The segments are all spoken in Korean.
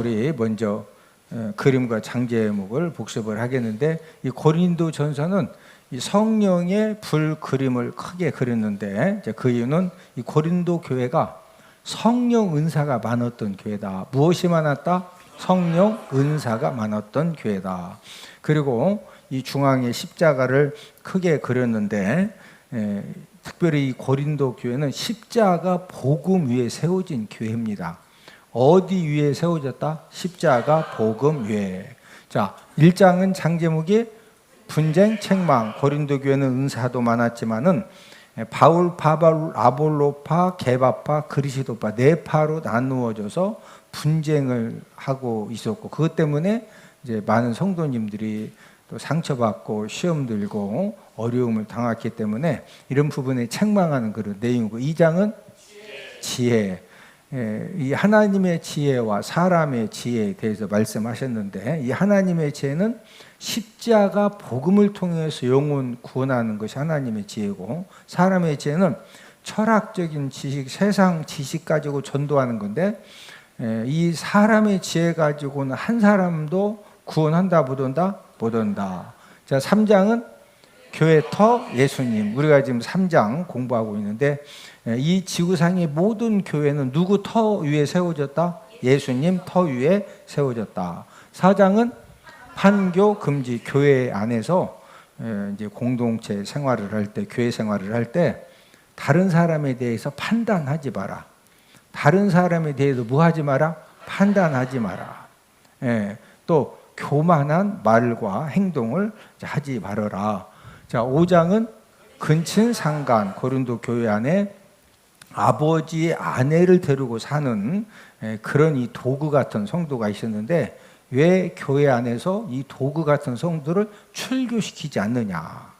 우리 먼저 그림과 장제목을 복습을 하겠는데, 이 고린도전서는 이 성령의 불 그림을 크게 그렸는데, 이제 그 이유는 이 고린도 교회가 성령 은사가 많았던 교회다. 무엇이 많았다? 성령 은사가 많았던 교회다. 그리고 이 중앙에 십자가를 크게 그렸는데, 특별히 이 고린도 교회는 십자가 복음 위에 세워진 교회입니다. 어디 위에 세워졌다? 십자가 복음 위에. 자, 1장은 장제목이 분쟁, 책망. 고린도 교회는 은사도 많았지만은 바울, 바발, 아볼로파, 게바파, 그리시도파 네 파로 나누어져서 분쟁을 하고 있었고, 그것 때문에 이제 많은 성도님들이 또 상처받고 시험 들고 어려움을 당했기 때문에 이런 부분에 책망하는 그런 내용이고, 2장은 지혜. 이 하나님의 지혜와 사람의 지혜에 대해서 말씀하셨는데, 이 하나님의 지혜는 십자가 복음을 통해서 영혼 구원하는 것이 하나님의 지혜고, 사람의 지혜는 철학적인 지식, 세상 지식 가지고 전도하는 건데, 이 사람의 지혜 가지고는 한 사람도 구원한다 못한다? 못한다. 자, 3장은 교회 터 예수님. 우리가 지금 3장 공부하고 있는데, 이 지구상의 모든 교회는 누구 터 위에 세워졌다? 예수님 터 위에 세워졌다. 4장은 판교 금지. 교회 안에서 이제 공동체 생활을 할 때, 교회 생활을 할 때 다른 사람에 대해서 판단하지 마라. 다른 사람에 대해서 뭐 하지 마라? 판단하지 마라. 또 교만한 말과 행동을 하지 말아라. 자, 5장은 근친상간. 고린도 교회 안에 아버지의 아내를 데리고 사는 그런 이 도구 같은 성도가 있었는데, 왜 교회 안에서 이 도구 같은 성도를 출교시키지 않느냐.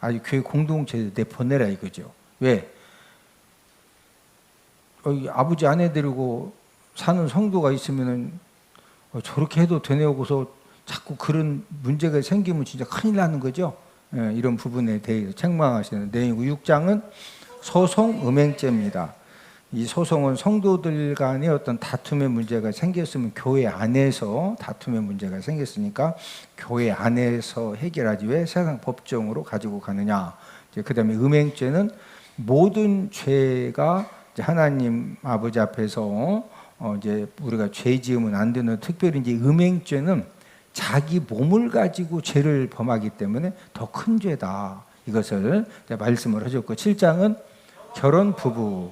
아주 교회 공동체에 내보내라 이거죠. 왜? 아버지 아내 데리고 사는 성도가 있으면은 저렇게 해도 되냐고서 자꾸 그런 문제가 생기면 진짜 큰일 나는 거죠. 이런 부분에 대해서 책망하시는 내용이고, 6장은 소송 음행죄입니다. 이 소송은 성도들 간에 어떤 다툼의 문제가 생겼으면 교회 안에서 다툼의 문제가 생겼으니까 교회 안에서 해결하지 왜 세상 법정으로 가지고 가느냐. 그 다음에 음행죄는 모든 죄가 하나님 아버지 앞에서 이제 우리가 죄 지으면 안 되는, 특별히 이제 음행죄는 자기 몸을 가지고 죄를 범하기 때문에 더 큰 죄다. 이것을 말씀을 하셨고, 7장은 결혼 부부.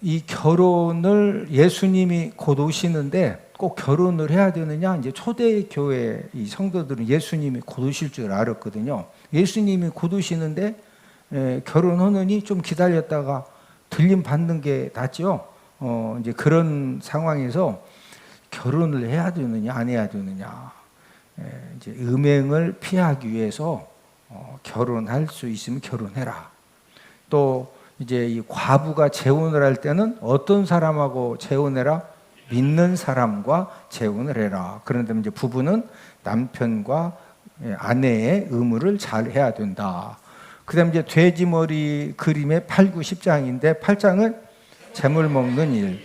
이 결혼을 예수님이 곧 오시는데 꼭 결혼을 해야 되느냐? 이제 초대교회 이 성도들은 예수님이 곧 오실 줄 알았거든요. 예수님이 곧 오시는데 결혼하느니 좀 기다렸다가 들림 받는 게 낫죠. 이제 그런 상황에서 결혼을 해야 되느냐 안 해야 되느냐. 이제 음행을 피하기 위해서 결혼할 수 있으면 결혼해라. 또 이제 이 과부가 재혼을 할 때는 어떤 사람하고 재혼해라? 믿는 사람과 재혼을 해라. 그런데 이제 부부는 남편과 아내의 의무를 잘 해야 된다. 그 다음에 이제 돼지머리 그림의 8, 9, 10장인데 8장은 재물 먹는 일.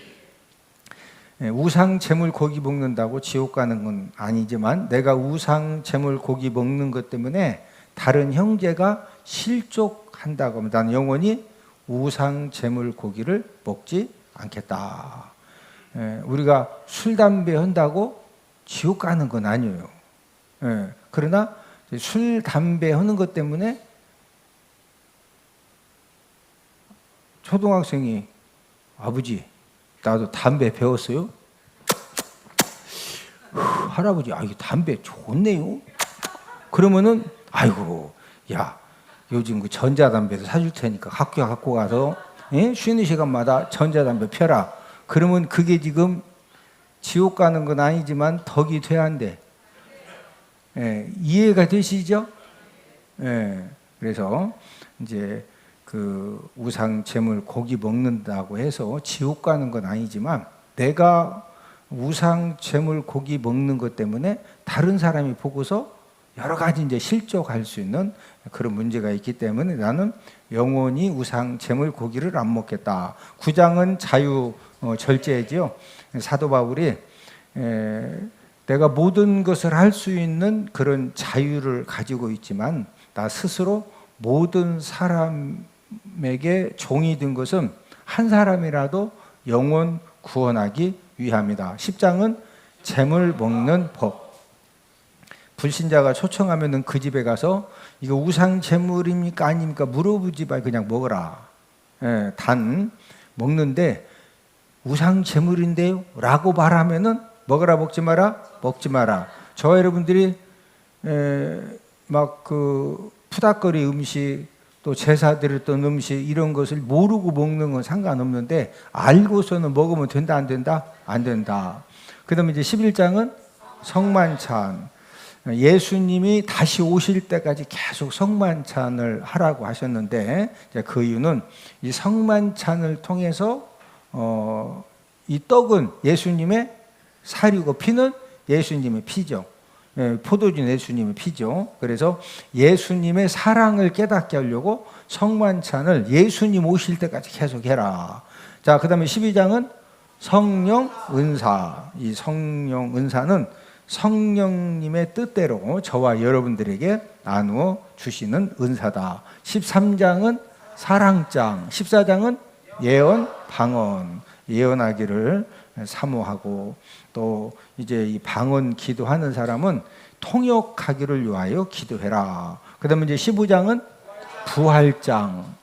우상 재물 고기 먹는다고 지옥 가는 건 아니지만, 내가 우상 재물 고기 먹는 것 때문에 다른 형제가 실족한다고 하면 나는 영원히 우상 재물 고기를 먹지 않겠다. 우리가 술 담배 한다고 지옥 가는 건 아니에요. 그러나 술 담배 하는 것 때문에 초등학생이 아버지 나도 담배 배웠어요. 할아버지 이 담배 좋네요. 그러면은 아이고 야 요즘 그 전자담배도 사줄 테니까 학교 갖고 가서 쉬는 시간마다 전자담배 펴라. 그러면 그게 지금 지옥 가는 건 아니지만 덕이 돼야 한대. 이해가 되시죠? 그래서 이제 그 우상 재물 고기 먹는다고 해서 지옥 가는 건 아니지만, 내가 우상 재물 고기 먹는 것 때문에 다른 사람이 보고서 여러 가지 이제 실족할 수 있는 그런 문제가 있기 때문에 나는 영원히 우상 제물 고기를 안 먹겠다. 9장은 자유 절제지요. 사도 바울이 내가 모든 것을 할 수 있는 그런 자유를 가지고 있지만 나 스스로 모든 사람에게 종이 된 것은 한 사람이라도 영혼 구원하기 위함이다. 10장은 재물 먹는 법. 불신자가 초청하면은 그 집에 가서 이거 우상 재물입니까 아닙니까 물어보지 말 그냥 먹어라. 단 먹는데 우상 재물인데요? 라고 말하면은 먹어라 먹지 마라? 먹지 마라. 저와 여러분들이 막 그 푸닥거리 음식 또 제사 드렸던 음식 이런 것을 모르고 먹는 건 상관없는데 알고서는 먹으면 된다 안 된다? 안 된다. 그 다음에 이제 11장은 성만찬. 예수님이 다시 오실 때까지 계속 성만찬을 하라고 하셨는데 그 이유는 이 성만찬을 통해서 이 떡은 예수님의 살이고 피는 예수님의 피죠. 포도주는 예수님의 피죠. 그래서 예수님의 사랑을 깨닫게 하려고 성만찬을 예수님 오실 때까지 계속 해라. 자, 그 다음에 12장은 성령 은사. 이 성령 은사는 성령님의 뜻대로 저와 여러분들에게 나누어 주시는 은사다. 13장은 사랑장, 14장은 예언, 방언, 예언하기를 사모하고 또 이제 이 방언 기도하는 사람은 통역하기를 위하여 기도해라. 그 다음에 이제 15장은 부활장,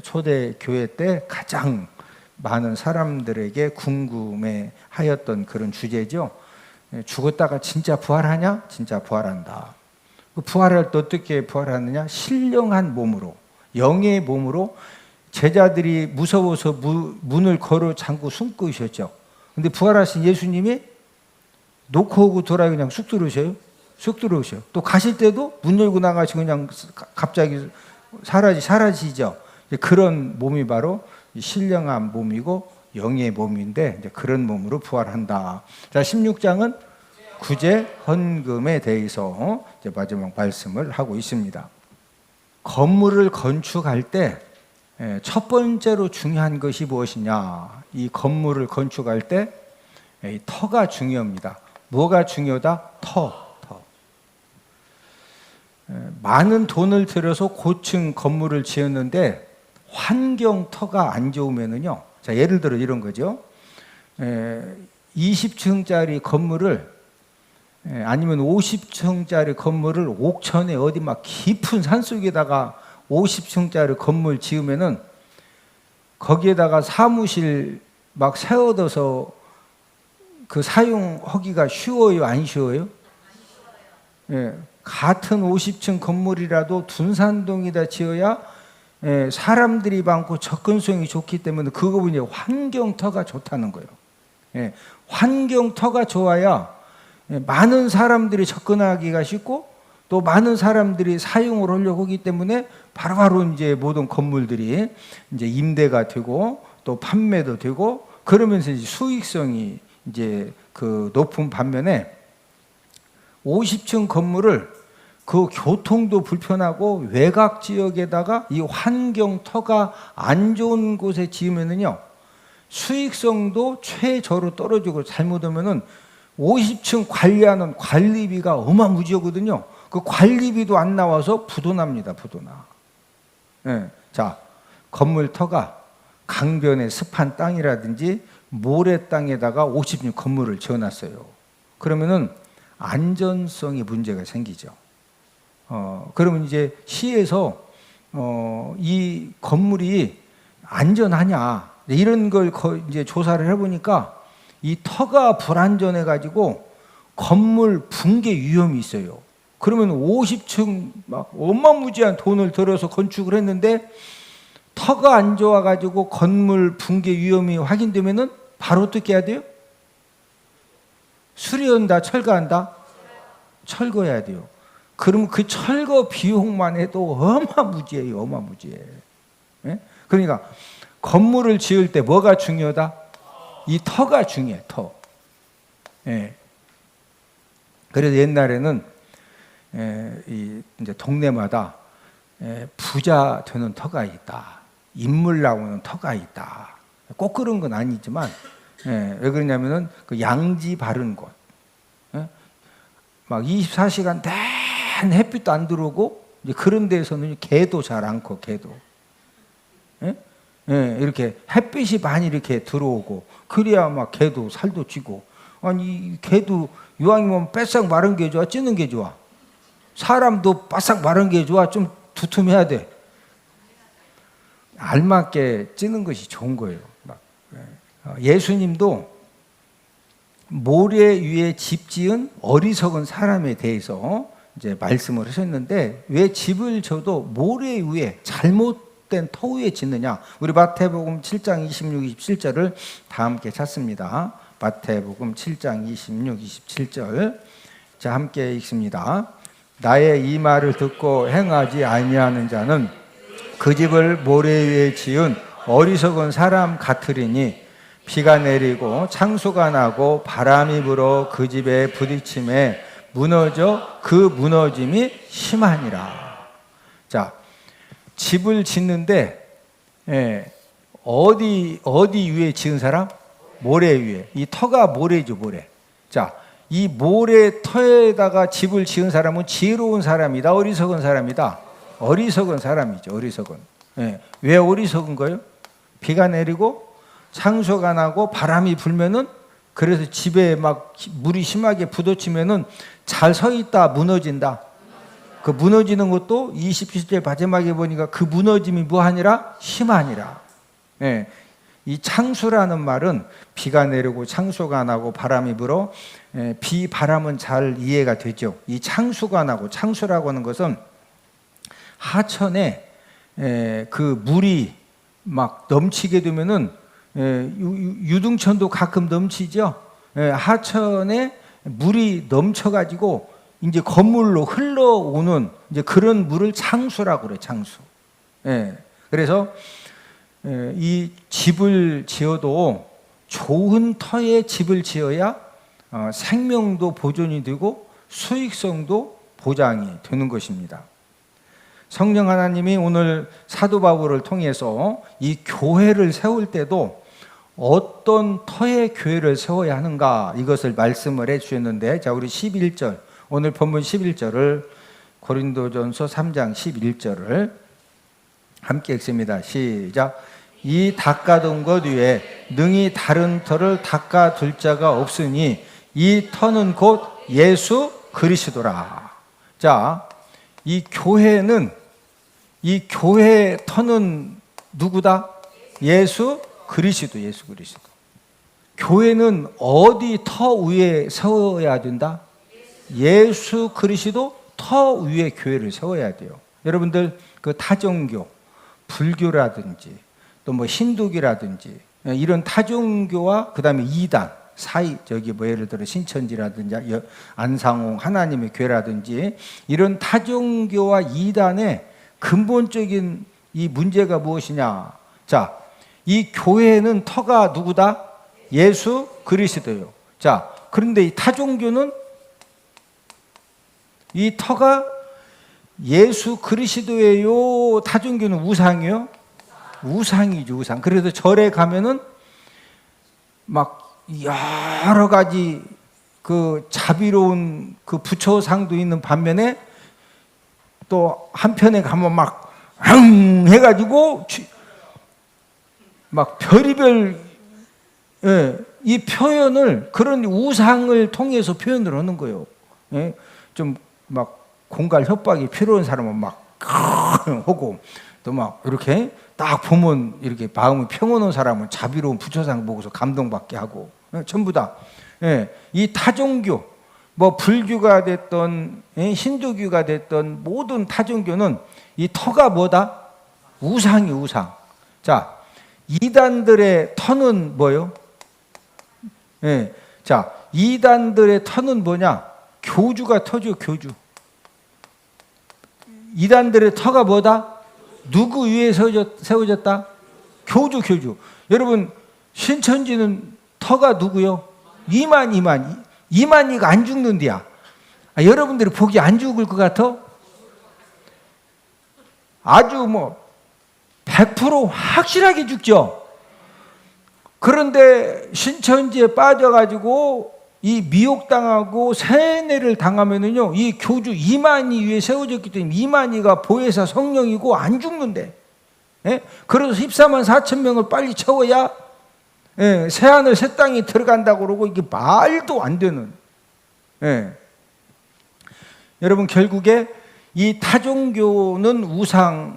초대 교회 때 가장 많은 사람들에게 궁금해 하였던 그런 주제죠. 죽었다가 진짜 부활하냐? 진짜 부활한다. 부활할 때 어떻게 부활하느냐? 신령한 몸으로, 영의 몸으로. 제자들이 무서워서 문을 걸어 잠고 숨고 있었죠. 근데 부활하신 예수님이 놓고 오고 돌아요. 그냥 쑥 들어오셔요. 쑥 들어오셔요. 또 가실 때도 문 열고 나가시고 그냥 갑자기 사라지죠. 그런 몸이 바로 신령한 몸이고 영의 몸인데 이제 그런 몸으로 부활한다. 자, 16장은 구제 헌금에 대해서 이제 마지막 말씀을 하고 있습니다. 건물을 건축할 때 첫 번째로 중요한 것이 무엇이냐? 이 건물을 건축할 때 터가 중요합니다. 뭐가 중요하다? 터. 많은 돈을 들여서 고층 건물을 지었는데 환경 터가 안 좋으면은요. 자, 예를 들어 이런 거죠. 20층짜리 건물을 아니면 50층짜리 건물을 옥천에 어디 막 깊은 산속에다가 50층짜리 건물 지으면은 거기에다가 사무실 막 세워둬서 그 사용하기가 쉬워요, 안 쉬워요? 같은 50층 건물이라도 둔산동에다 지어야 사람들이 많고 접근성이 좋기 때문에 그거 보니 환경터가 좋다는 거예요. 환경터가 좋아야 많은 사람들이 접근하기가 쉽고 또 많은 사람들이 사용을 하려고 하기 때문에 바로바로 이제 모든 건물들이 이제 임대가 되고 또 판매도 되고 그러면서 이제 수익성이 이제 그 높은 반면에 50층 건물을 그 교통도 불편하고 외곽 지역에다가 이 환경터가 안 좋은 곳에 지으면은요 수익성도 최저로 떨어지고 잘못하면은 50층 관리하는 관리비가 어마무지하거든요. 그 관리비도 안 나와서 부도납니다. 부도나. 자, 건물터가 강변의 습한 땅이라든지 모래 땅에다가 50층 건물을 지어놨어요. 그러면은 안전성이 문제가 생기죠. 그러면 이제 시에서 이 건물이 안전하냐 이런 걸 이제 조사를 해보니까 이 터가 불안전해 가지고 건물 붕괴 위험이 있어요. 그러면 50층 막 어마무지한 돈을 들여서 건축을 했는데 터가 안 좋아 가지고 건물 붕괴 위험이 확인되면은 바로 어떻게 해야 돼요? 수리한다, 철거한다? 철거해야 돼요. 그러면 그 철거 비용만 해도 어마무지해요, 어마무지해. 그러니까 건물을 지을 때 뭐가 중요하다? 이 터가 중요해, 터. 그래서 옛날에는 이제 동네마다 부자 되는 터가 있다. 인물 나오는 터가 있다. 꼭 그런 건 아니지만 왜 그러냐면은 그 양지 바른 곳, 막 24시간 된 햇빛도 안 들어오고 이제 그런 데서는 개도 잘 않고 개도 이렇게 햇빛이 많이 이렇게 들어오고 그래야 막 개도 살도 찌고. 아니 개도 이왕이면 바싹 마른 게 좋아, 찌는 게 좋아? 사람도 바싹 마른 게 좋아, 좀 두툼해야 돼? 알맞게 찌는 것이 좋은 거예요. 예수님도 모래 위에 집 지은 어리석은 사람에 대해서 이제 말씀을 하셨는데, 왜 집을 져도 모래 위에 잘못된 터 위에 짓느냐? 우리 마태복음 7장 26, 27절을 다 함께 찾습니다. 마태복음 7장 26, 27절. 자, 함께 읽습니다. 나의 이 말을 듣고 행하지 아니하는 자는 그 집을 모래 위에 지은 어리석은 사람 같으리니 비가 내리고 창수가 나고 바람이 불어 그 집에 부딪힘에 무너져 그 무너짐이 심하니라. 자, 집을 짓는데 어디 위에 지은 사람? 모래 위에. 이 터가 모래죠, 모래. 자, 이 모래 터에다가 집을 지은 사람은 지혜로운 사람이다, 어리석은 사람이다? 어리석은 사람이죠, 어리석은. 왜 어리석은 거예요? 비가 내리고 창수가 나고 바람이 불면은, 그래서 집에 막 물이 심하게 부딪히면은 잘 서 있다, 무너진다. 그 무너지는 것도 27절 마지막에 보니까 그 무너짐이 뭐하니라? 심하니라. 이 창수라는 말은 비가 내리고 창수가 나고 바람이 불어, 비, 바람은 잘 이해가 되죠. 이 창수가 나고, 창수라고 하는 것은 하천에 그 물이 막 넘치게 되면은, 유등천도 가끔 넘치죠. 하천에 물이 넘쳐가지고 이제 건물로 흘러오는 이제 그런 물을 창수라고 그래요, 창수. 그래서 이 집을 지어도 좋은 터에 집을 지어야 생명도 보존이 되고 수익성도 보장이 되는 것입니다. 성령 하나님이 오늘 사도 바울을 통해서 이 교회를 세울 때도 어떤 터에 교회를 세워야 하는가, 이것을 말씀을 해 주셨는데, 자, 우리 11절, 오늘 본문 11절을, 고린도전서 3장 11절을 함께 읽습니다. 시작. 이 닦아둔 것 위에 능히 다른 터를 닦아둘 자가 없으니 이 터는 곧 예수 그리스도라. 자, 이 교회는, 이 교회 터는 누구다? 예수 그리스도, 예수 그리스도. 교회는 어디 터 위에 세워야 된다? 예수 그리스도 터 위에 교회를 세워야 돼요. 여러분들 그 타종교, 불교라든지 또 뭐 힌두교라든지 이런 타종교와 그다음에 이단 사이, 저기 뭐 예를 들어 신천지라든지 안상홍 하나님의 교회라든지 이런 타종교와 이단의 근본적인 이 문제가 무엇이냐? 자, 이 교회는 터가 누구다? 예수 그리스도요. 자, 그런데 이 타종교는 이 터가 예수 그리스도예요. 타종교는 우상이요? 우상이죠, 우상. 그래서 절에 가면은 막 여러 가지 그 자비로운 그 부처상도 있는 반면에 또 한편에 가면 막 해가지고 막 별의별 이 표현을, 그런 우상을 통해서 표현을 하는 거예요. 좀 막 공갈 협박이 필요한 사람은 막 하고, 또 막 이렇게 딱 보면 이렇게 마음이 평온한 사람은 자비로운 부처상 보고서 감동받게 하고, 전부 다. 이 타종교, 뭐 불교가 됐던 힌두교가 됐던 모든 타종교는 이 터가 뭐다? 우상이 우상. 자, 이단들의 터는 뭐요? 자, 이단들의 터는 뭐냐? 교주가 터죠, 교주. 이단들의 터가 뭐다? 누구 위에 세워졌다? 교주, 교주. 여러분, 신천지는 터가 누구요? 이만희가 안 죽는 데야. 여러분들이 보기 안 죽을 것 같아? 아주 100% 확실하게 죽죠. 그런데 신천지에 빠져가지고 이 미혹당하고 세뇌를 당하면은요, 이 교주 이만희 위에 세워졌기 때문에 이만희가 보혜사 성령이고 안 죽는데. 예? 그래서 14만 4천 명을 빨리 채워야 새하늘 새 땅이 들어간다고 그러고, 이게 말도 안 되는. 여러분, 결국에 이 타종교는 우상,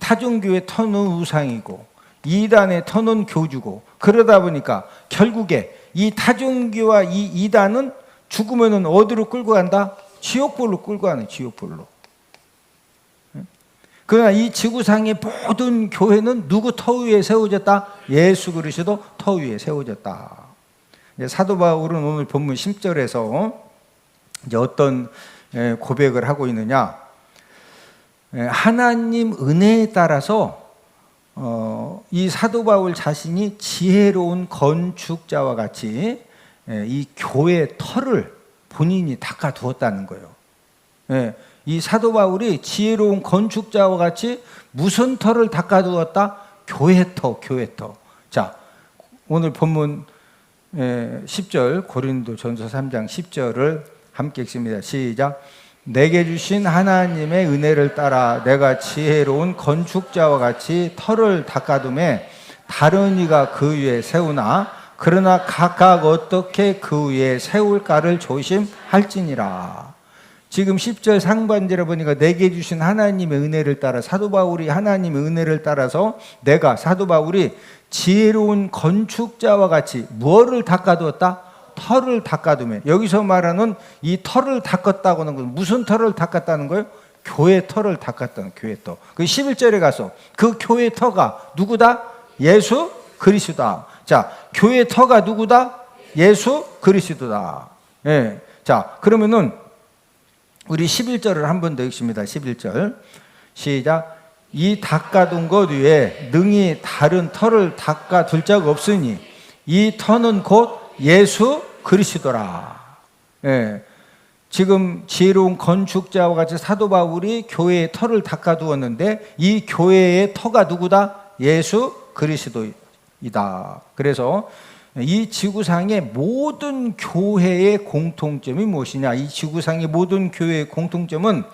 타종교의 터는 우상이고 이단의 터는 교주고, 그러다 보니까 결국에 이 타종교와 이 이단은 죽으면은 어디로 끌고 간다? 지옥불로 끌고 가는, 지옥불로. 그러나 이 지구상의 모든 교회는 누구 터 위에 세워졌다? 예수 그리스도 터 위에 세워졌다. 사도 바울은 오늘 본문 10절에서 이제 어떤 고백을 하고 있느냐? 하나님 은혜에 따라서 이 사도 바울 자신이 지혜로운 건축자와 같이 이 교회의 터를 본인이 닦아두었다는 거예요. 이 사도 바울이 지혜로운 건축자와 같이 무슨 터를 닦아두었다? 교회 터, 교회 터. 자, 오늘 본문 10절, 고린도전서 3장 10절을 함께 읽습니다. 시작. 내게 주신 하나님의 은혜를 따라 내가 지혜로운 건축자와 같이 터를 닦아둠에 다른 이가 그 위에 세우나 그러나 각각 어떻게 그 위에 세울까를 조심할지니라. 지금 10절 상반절에 보니까 내게 주신 하나님의 은혜를 따라, 사도 바울이 하나님의 은혜를 따라서 내가, 사도 바울이 지혜로운 건축자와 같이 무엇을 닦아두었다? 터를 닦아두면, 여기서 말하는 이 터를 닦았다고 하는 건 무슨 터를 닦았다는 거예요? 교회 터를 닦았다는, 교회 터. 그 11절에 가서 그 교회 터가 누구다? 예수 그리스도다. 자, 교회 터가 누구다? 예수 그리스도다. 자, 그러면은 우리 11절을 한 번 더 읽습니다. 11절 시작. 이 닦아둔 것 위에 능히 다른 터를 닦아둘 적 없으니 이 터는 곧 예수 그리스도라. 지금 지혜로운 건축자와 같이 사도 바울이 교회의 터를 닦아두었는데 이 교회의 터가 누구다? 예수 그리스도이다. 그래서 이 지구상의 모든 교회의 공통점이 무엇이냐? 이 지구상의 모든 교회의 공통점은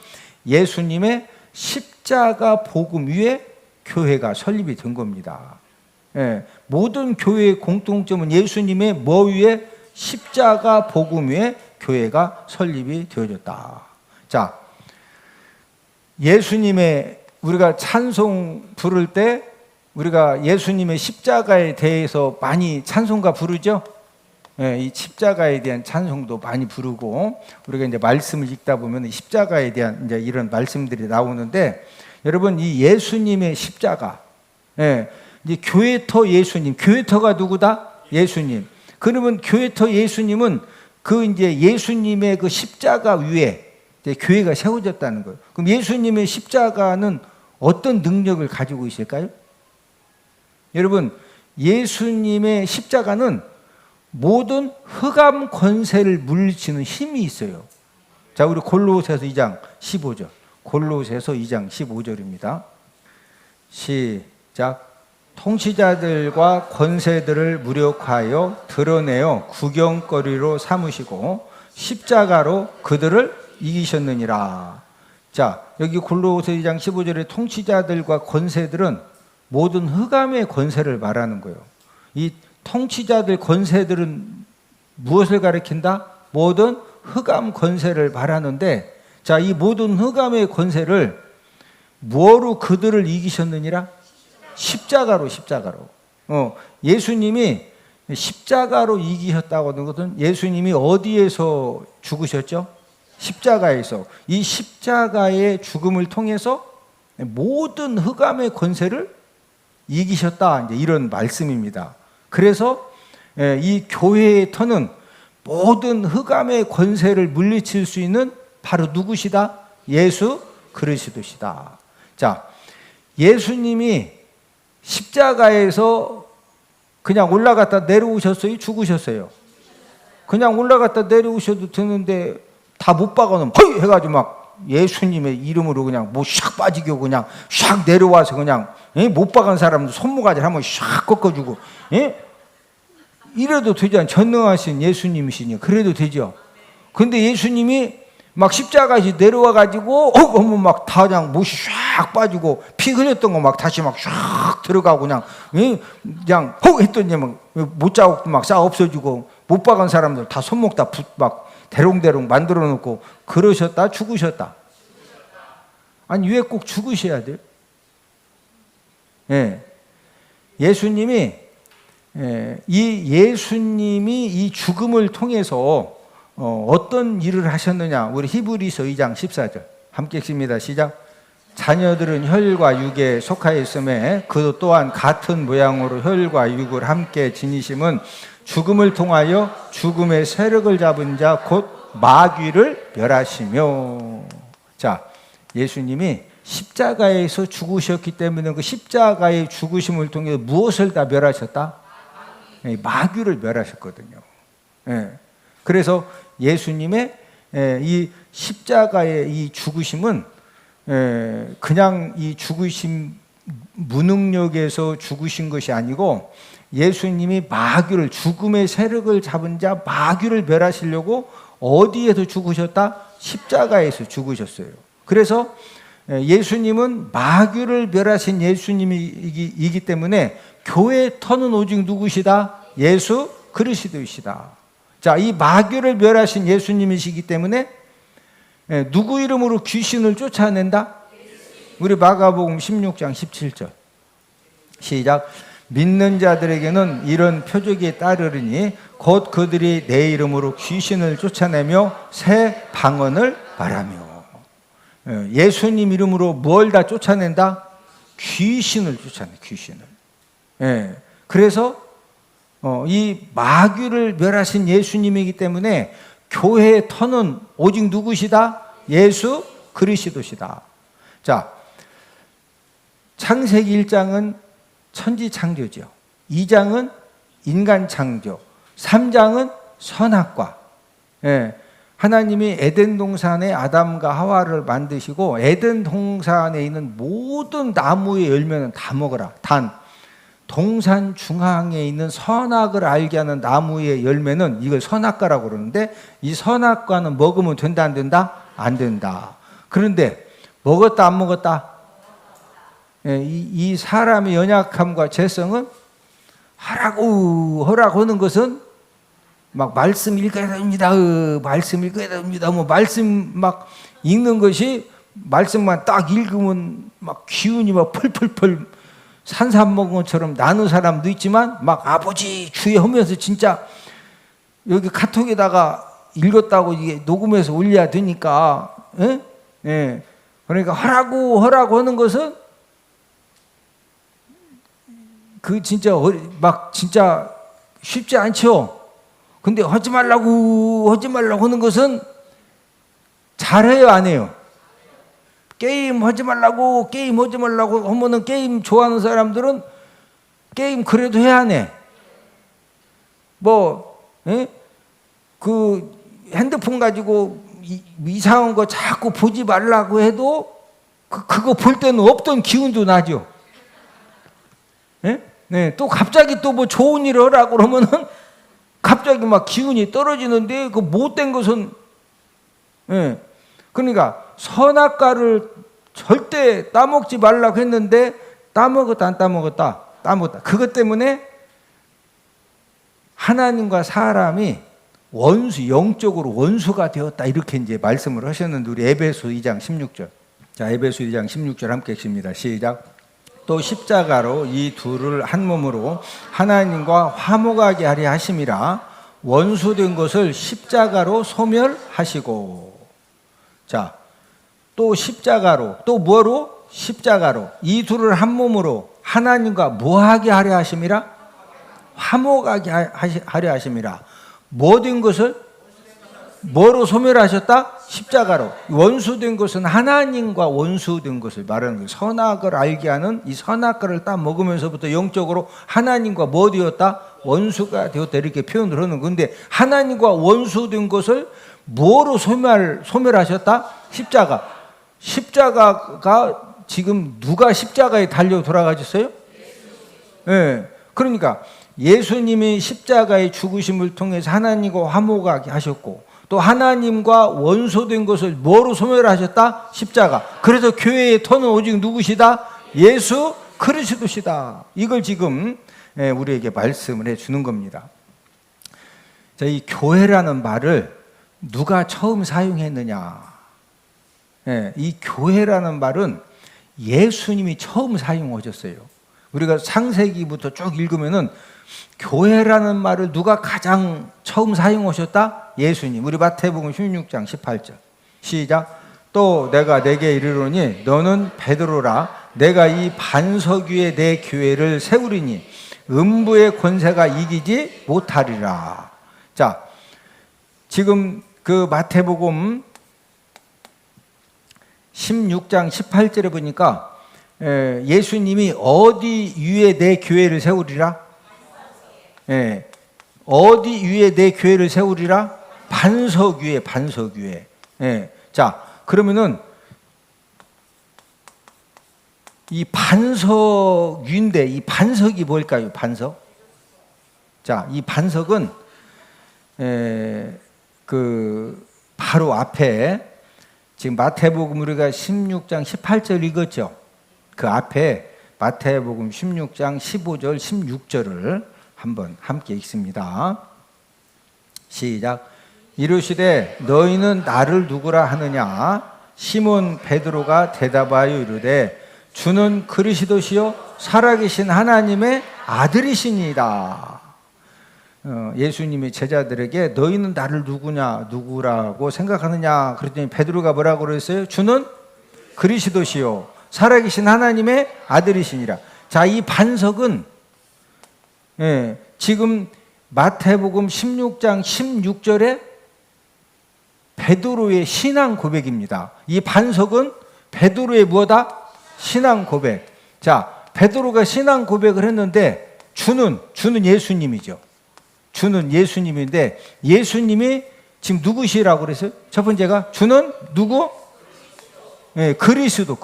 예수님의 십자가 복음 위에 교회가 설립이 된 겁니다. 모든 교회의 공통점은 예수님의 뭐 위에? 십자가 복음 위에 교회가 설립이 되어졌다. 자, 예수님의, 우리가 찬송 부를 때 우리가 예수님의 십자가에 대해서 많이 찬송가 부르죠? 이 십자가에 대한 찬송도 많이 부르고, 우리가 이제 말씀을 읽다 보면 십자가에 대한 이제 이런 말씀들이 나오는데, 여러분, 이 예수님의 십자가, 이제 교회터 예수님, 교회터가 누구다? 예수님. 그러면 교회터 예수님은 그 이제 예수님의 그 십자가 위에 이제 교회가 세워졌다는 거예요. 그럼 예수님의 십자가는 어떤 능력을 가지고 있을까요? 여러분, 예수님의 십자가는 모든 흑암 권세를 물리치는 힘이 있어요. 자, 우리 골로새서 2장 15절. 골로새서 2장 15절입니다. 시작. 통치자들과 권세들을 무력하여 드러내어 구경거리로 삼으시고 십자가로 그들을 이기셨느니라. 자, 여기 골로새 2장 15절에 통치자들과 권세들은 모든 흑암의 권세를 말하는 거예요. 이 통치자들, 권세들은 무엇을 가리킨다? 모든 흑암 권세를 말하는데, 자, 이 모든 흑암의 권세를 뭐로 그들을 이기셨느니라? 십자가로, 십자가로. 예수님이 십자가로 이기셨다고 하는 것은 예수님이 어디에서 죽으셨죠? 십자가에서. 이 십자가의 죽음을 통해서 모든 흑암의 권세를 이기셨다, 이제 이런 말씀입니다. 그래서 이 교회의 터는 모든 흑암의 권세를 물리칠 수 있는 바로 누구시다? 예수 그리스도시다. 자, 예수님이 십자가에서 그냥 올라갔다 내려오셨어요? 죽으셨어요? 그냥 올라갔다 내려오셔도 되는데 다 못 박아놓으면 허이 해가지고 막 예수님의 이름으로 그냥 뭐 샥 빠지게 하고 그냥 샥 내려와서 그냥 못 박은 사람도 손모가지를 한번 샥 꺾어주고 이래도 되지 않? 전능하신 예수님이시니 그래도 되죠. 근데 예수님이 막 십자가에서 내려와가지고 어머 막 다 그냥 못이 샥 빠지고 피 흘렸던 거 막 다시 막 샥 들어가고 그냥 했더니 못 자국도 막 싹 없어지고 못 박은 사람들 다 손목 다 막 대롱대롱 만들어 놓고 그러셨다 죽으셨다. 아니 왜 꼭 죽으셔야 돼요? 예수님이 이 죽음을 통해서 어떤 일을 하셨느냐? 우리 히브리서 2장 14절 함께 읽습니다. 시작. 자녀들은 혈과 육에 속하여 있음에 그 또한 같은 모양으로 혈과 육을 함께 지니심은 죽음을 통하여 죽음의 세력을 잡은 자 곧 마귀를 멸하시며. 자, 예수님이 십자가에서 죽으셨기 때문에 그 십자가의 죽으심을 통해 무엇을 다 멸하셨다? 마귀를 멸하셨거든요. 그래서 예수님의 이 십자가의 이 죽으심은 그냥 이 죽으심 무능력에서 죽으신 것이 아니고 예수님이 마귀를 죽음의 세력을 잡은 자 마귀를 멸하시려고 어디에서 죽으셨다? 십자가에서 죽으셨어요. 그래서 예수님은 마귀를 멸하신 예수님이기 때문에 교회의 터는 오직 누구시다? 예수 그리스도이시다. 자, 이 마귀를 멸하신 예수님이시기 때문에 누구 이름으로 귀신을 쫓아낸다? 우리 마가복음 16장 17절 시작. 믿는 자들에게는 이런 표적이 따르리니 곧 그들이 내 이름으로 귀신을 쫓아내며 새 방언을 말하며. 예수님 이름으로 뭘 다 쫓아낸다? 귀신을 쫓아내, 귀신을. 그래서 이 마귀를 멸하신 예수님이기 때문에 교회의 터는 오직 누구시다? 예수 그리스도시다. 자, 창세기 1장은 천지 창조죠. 2장은 인간 창조, 3장은 선악과. 하나님이 에덴 동산에 아담과 하와를 만드시고 에덴 동산에 있는 모든 나무의 열매는 다 먹어라. 단 동산 중앙에 있는 선악을 알게 하는 나무의 열매는 이걸 선악과라고 그러는데 이 선악과는 먹으면 된다 안 된다? 안 된다. 그런데 먹었다 안 먹었다? 이 사람의 연약함과 죄성은 하라고 하는 것은 막 말씀 읽어야 됩니다. 말씀 읽어야 됩니다. 뭐 말씀 막 읽는 것이 말씀만 딱 읽으면 막 기운이 막 펄펄펄 산삼 먹은 것처럼 나는 사람도 있지만 막 아버지 주여 하면서 진짜 여기 카톡에다가 읽었다고 이게 녹음해서 올려야 되니까 그러니까 하라고 하는 것은 그 진짜 막 진짜 쉽지 않죠. 근데 하지 말라고 하는 것은 잘해요, 안 해요? 게임 하지 말라고 하면은 게임 좋아하는 사람들은 게임 그래도 해야 하네. 그 핸드폰 가지고 이상한 거 자꾸 보지 말라고 해도 그거 볼 때는 없던 기운도 나죠. 또 갑자기 또 뭐 좋은 일을 하라고 그러면은 갑자기 막 기운이 떨어지는데 그 못된 것은 그러니까 선악과를 절대 따먹지 말라고 했는데 따먹었다 안 따먹었다? 따먹었다. 그것 때문에 하나님과 사람이 영적으로 원수가 되었다 이렇게 이제 말씀을 하셨는데 우리 에베소 2장 16절. 자, 에베소 2장 16절 함께 읽습니다. 시작. 또 십자가로 이 둘을 한 몸으로 하나님과 화목하게 하려 하심이라 원수된 것을 십자가로 소멸하시고. 자, 또 십자가로 또 뭐로? 십자가로 이 둘을 한 몸으로 하나님과 뭐하게 하려 하심이라? 화목하게 하려 하심이라. 뭐된 것을? 뭐로 소멸하셨다? 십자가로. 원수된 것은 하나님과 원수된 것을 말하는 거예요. 선악을 알게 하는 이 선악과를 딱 먹으면서부터 영적으로 하나님과 뭐 되었다? 원수가 되었다 이렇게 표현을 하는 건데 하나님과 원수된 것을 뭐로 소멸하셨다? 십자가. 십자가가 지금 누가 십자가에 달려 돌아가셨어요? 예. 그러니까 예수님이 십자가의 죽으심을 통해서 하나님과 화목하게 하셨고, 또 하나님과 원소된 것을 뭐로 소멸하셨다? 십자가. 그래서 교회의 터는 오직 누구시다? 예수 그리스도시다. 이걸 지금 우리에게 말씀을 해주는 겁니다. 자, 이 교회라는 말을 누가 처음 사용했느냐? 이 교회라는 말은 예수님이 처음 사용하셨어요. 우리가 창세기부터 쭉 읽으면은 교회라는 말을 누가 가장 처음 사용하셨다? 예수님. 우리 마태복음 16장 18절 시작. 또 내가 내게 이르노니 너는 베드로라. 내가 이 반석 위에 내 교회를 세우리니 음부의 권세가 이기지 못하리라. 자, 지금 그 마태복음 16장 18절에 보니까 예수님이 어디 위에 내 교회를 세우리라? 어디 위에 내 교회를 세우리라? 반석 위에, 반석 위에. 자, 그러면은 이 반석 위인데 이 반석이 뭘까요? 반석? 자, 이 반석은 바로 앞에 지금 마태복음 우리가 16장 18절 읽었죠? 그 앞에 마태복음 16장 15절 16절을 한번 함께 읽습니다. 시작. 이르시되 너희는 나를 누구라 하느냐? 시몬 베드로가 대답하여 이르되 주는 그리스도시요 살아계신 하나님의 아들이시니이다. 예수님이 제자들에게 너희는 나를 누구라고 생각하느냐? 그랬더니 베드로가 뭐라고 그랬어요? 주는 그리스도시요 살아계신 하나님의 아들이시니라. 자, 이 반석은 지금 마태복음 16장 16절에 베드로의 신앙 고백입니다. 이 반석은 베드로의 뭐다? 신앙 고백. 자, 베드로가 신앙 고백을 했는데 주는 예수님이죠. 주는 예수님인데 예수님이 지금 누구시라고 그랬어요? 첫 번째가 주는 누구? 그리스도.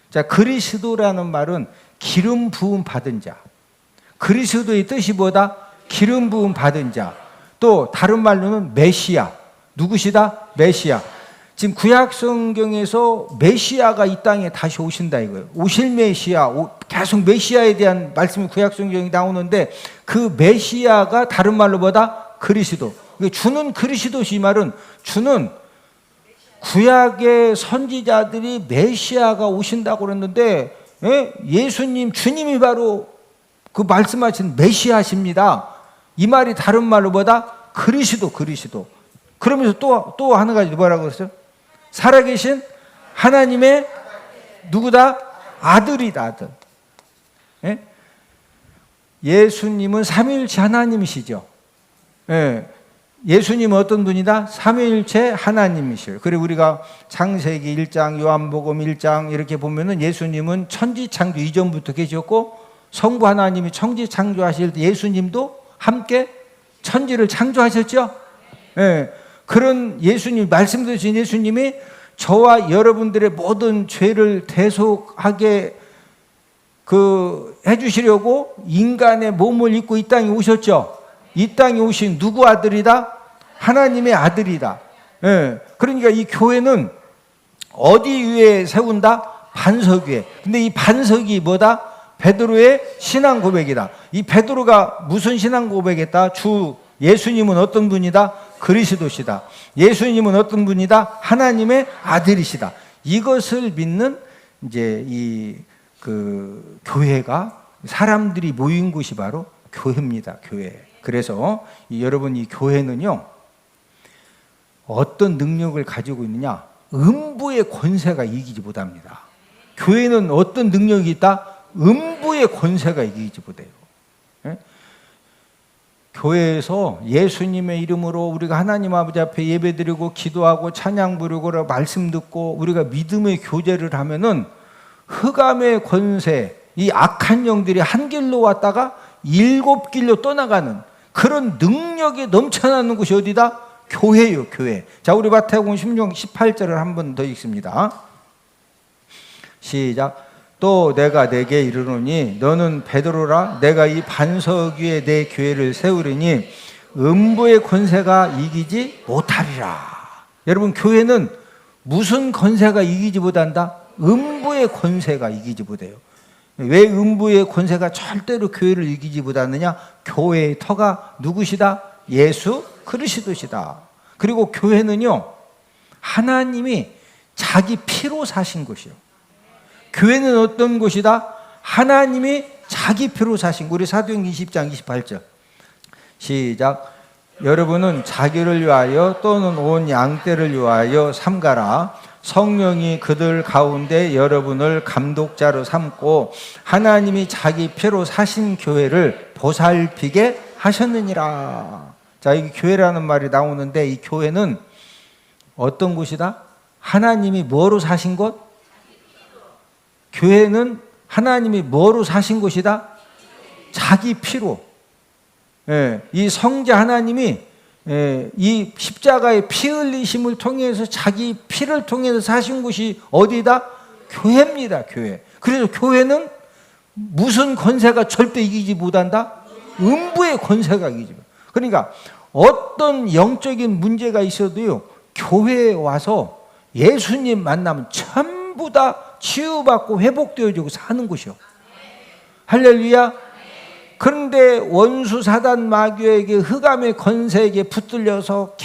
자, 그리스도라는 말은 기름 부음 받은 자. 그리스도의 뜻이 뭐다? 기름 부음 받은 자. 또 다른 말로는 메시아. 누구시다? 메시아. 지금 구약 성경에서 메시아가 이 땅에 다시 오신다 이거예요. 오실 메시아, 계속 메시아에 대한 말씀이 구약 성경에 나오는데 그 메시아가 다른 말로 뭐다? 그리스도. 주는 그리스도시 말은 주는 구약의 선지자들이 메시아가 오신다고 그랬는데 예수님, 주님이 바로 그 말씀하신 메시아십니다. 이 말이 다른 말로 뭐다? 그리스도. 그러면서 또 하나 가지 뭐라고 그랬어요? 살아계신 하나님의 누구다? 아들이다, 아들. 예수님은 삼위일체 하나님이시죠. 예수님은 어떤 분이다? 삼위일체 하나님이시죠. 그리고 우리가 창세기 1장, 요한복음 1장 이렇게 보면은 예수님은 천지창조 이전부터 계셨고 성부 하나님이 천지창조하실 때 예수님도 함께 천지를 창조하셨죠. 그런 예수님, 말씀드린 예수님이 저와 여러분들의 모든 죄를 대속하게 해주시려고 인간의 몸을 입고 이 땅에 오셨죠. 이 땅에 오신 누구 아들이다? 하나님의 아들이다. 그러니까 이 교회는 어디 위에 세운다? 반석 위에. 근데 이 반석이 뭐다? 베드로의 신앙 고백이다. 이 베드로가 무슨 신앙 고백했다? 예수님은 어떤 분이다? 그리스도시다. 예수님은 어떤 분이다? 하나님의 아들이시다. 이것을 믿는 이제 교회가 사람들이 모인 곳이 바로 교회입니다. 교회. 그래서 여러분 이 교회는요 어떤 능력을 가지고 있느냐? 음부의 권세가 이기지 못합니다. 교회는 어떤 능력이 있다? 음부의 권세가 이기지 못해요. 교회에서 예수님의 이름으로 우리가 하나님 아버지 앞에 예배드리고 기도하고 찬양 부르고 말씀 듣고 우리가 믿음의 교제를 하면은 흑암의 권세, 이 악한 영들이 한 길로 왔다가 7길로 떠나가는 그런 능력이 넘쳐나는 곳이 어디다? 교회요, 교회. 자, 우리 마태복음 16장 18절을 한 번 더 읽습니다. 시작. 또 내가 내게 이르노니 너는 베드로라. 내가 이 반석 위에 내 교회를 세우리니 음부의 권세가 이기지 못하리라. 여러분, 교회는 무슨 권세가 이기지 못한다? 음부의 권세가 이기지 못해요. 왜 음부의 권세가 절대로 교회를 이기지 못하느냐? 교회의 터가 누구시다? 예수 그리스도시다. 그리고 교회는요, 하나님이 자기 피로 사신 곳이요. 교회는 어떤 곳이다? 하나님이 자기 피로 사신 곳. 우리 사도행전 20장 28절 시작. 여러분은 자기를 위하여 또는 온 양떼를 위하여 삼가라. 성령이 그들 가운데 여러분을 감독자로 삼고 하나님이 자기 피로 사신 교회를 보살피게 하셨느니라. 자, 이 교회라는 말이 나오는데 이 교회는 어떤 곳이다? 하나님이 뭐로 사신 곳? 교회는 하나님이 뭐로 사신 곳이다? 자기 피로. 이 성자 하나님이 이 십자가의 피 흘리심을 통해서 자기 피를 통해서 사신 곳이 어디다? 교회입니다. 교회. 그래서 교회는 무슨 권세가 절대 이기지 못한다? 음부의 권세가 이기지 못한다. 그러니까 어떤 영적인 문제가 있어도요, 교회에 와서 예수님 만나면 전부 다 치유받고 회복되어지고 사는 곳이요. 할렐루야. 그런데 원수 사단 마귀에게 흑암의 권세에게 붙들려서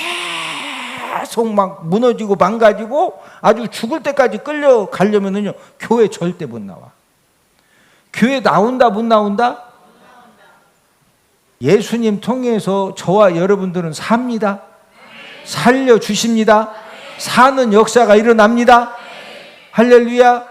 계속 막 무너지고 망가지고 아주 죽을 때까지 끌려가려면은요, 교회 절대 못 나와. 교회 나온다 못 나온다? 예수님 통해서 저와 여러분들은 삽니다. 살려주십니다. 사는 역사가 일어납니다. 할렐루야.